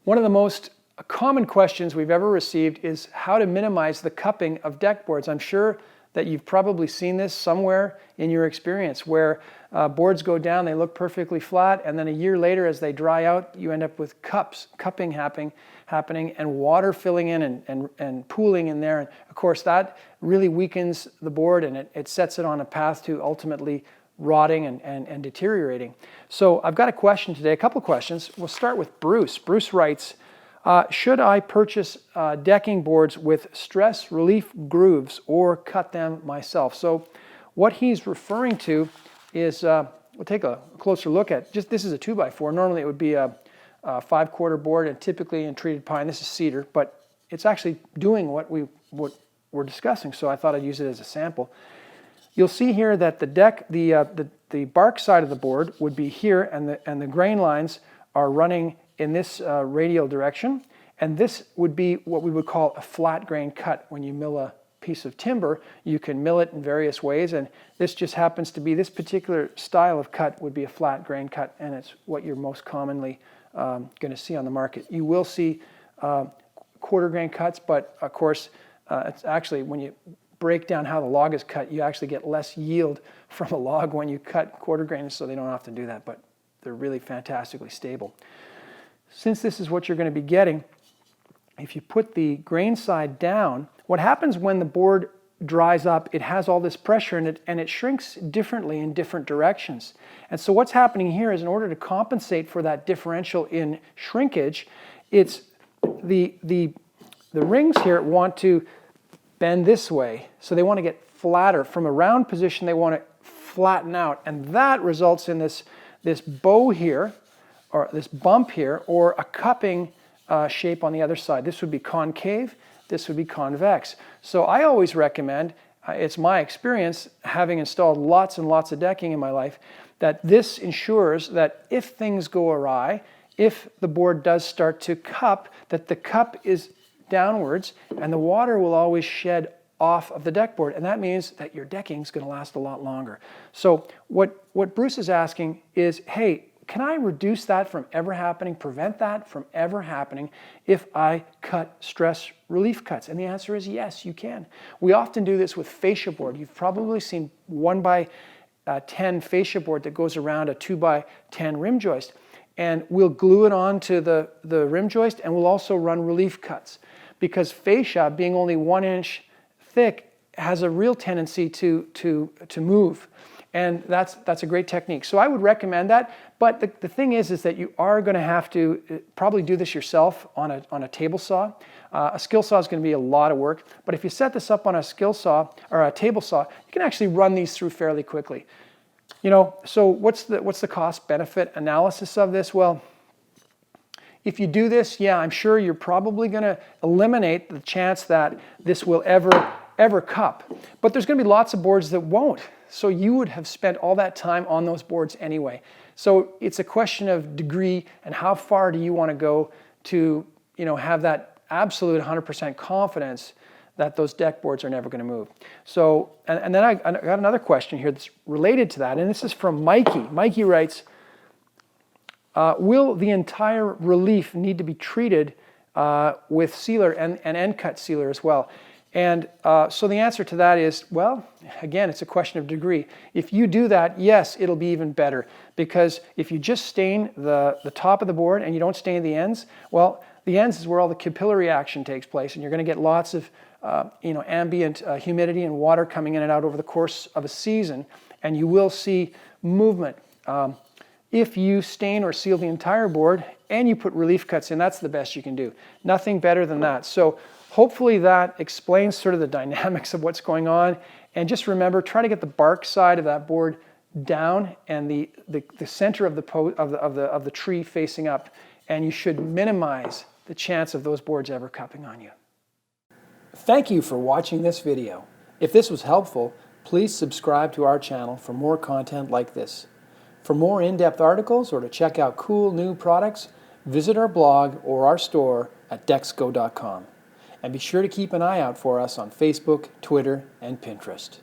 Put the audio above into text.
One of the most common questions we've ever received is how to minimize the cupping of deck boards. I'm sure that you've probably seen this somewhere in your experience where boards go down, they look perfectly flat, and then a year later as they dry out, you end up with cupping happening and water filling in and pooling in there. And of course that really weakens the board and it sets it on a path to ultimately rotting and deteriorating. So I've got a question today, a couple of questions. We'll start with Bruce. Bruce writes, should I purchase decking boards with stress relief grooves or cut them myself? So what he's referring to is, we'll take a closer look at, this is a 2x4. Normally it would be a 5/4 board and typically in treated pine. This is cedar, but it's actually doing what we're discussing. So I thought I'd use it as a sample. You'll see here that the bark side of the board would be here and the grain lines are running in this radial direction, and this would be what we would call a flat grain cut. When you mill a piece of timber, you can mill it in various ways, and this just happens to be, this particular style of cut would be a flat grain cut, and it's what you're most commonly going to see on the market. You will see quarter grain cuts, but of course it's actually, when you break down how the log is cut, you actually get less yield from a log when you cut quarter grain, so they don't often do that, but they're really fantastically stable. Since this is what you're going to be getting, if you put the grain side down, what happens when the board dries up, it has all this pressure in it and it shrinks differently in different directions. And so what's happening here is, in order to compensate for that differential in shrinkage, it's the rings here want to bend this way. So they want to get flatter. From a round position, they want to flatten out. And that results in this bow here, or this bump here, or a cupping shape on the other side. This would be concave, this would be convex. So I always recommend, it's my experience, having installed lots and lots of decking in my life, that this ensures that if things go awry, if the board does start to cup, that the cup is downwards and the water will always shed off of the deck board, and that means that your decking is going to last a lot longer. So what Bruce is asking is, hey, can I reduce that from ever happening, prevent that from ever happening if I cut stress relief cuts? And the answer is yes, you can. We often do this with fascia board. You've probably seen 1x10 fascia board that goes around a 2x10 rim joist. And we'll glue it onto the rim joist, and we'll also run relief cuts. Because fascia, being only 1 inch thick, has a real tendency to move. And that's a great technique. So I would recommend that. But the thing is that you are going to have to probably do this yourself on a table saw. A skill saw is going to be a lot of work. But if you set this up on a skill saw or a table saw, you can actually run these through fairly quickly. You know, so what's the cost-benefit analysis of this? Well, if you do this, yeah, I'm sure you're probably going to eliminate the chance that this will ever cup. But there's going to be lots of boards that won't. So you would have spent all that time on those boards anyway. So it's a question of degree and how far do you want to go to, you know, have that absolute 100% confidence that those deck boards are never going to move. So, and then I got another question here that's related to that, and this is from Mikey. Mikey writes, will the entire relief need to be treated with sealer and end cut sealer as well? And so the answer to that is, well, again, it's a question of degree. If you do that, yes, it'll be even better. Because if you just stain the top of the board and you don't stain the ends, well, the ends is where all the capillary action takes place, and you're going to get lots of ambient humidity and water coming in and out over the course of a season, and you will see movement. If you stain or seal the entire board and you put relief cuts in, that's the best you can do. Nothing better than that. So hopefully that explains sort of the dynamics of what's going on. And just remember, try to get the bark side of that board down and the center of the tree facing up, and you should minimize the chance of those boards ever cupping on you. Thank you for watching this video. If this was helpful, please subscribe to our channel for more content like this. For more in-depth articles or to check out cool new products, visit our blog or our store at DecksGo.com. And be sure to keep an eye out for us on Facebook, Twitter, and Pinterest.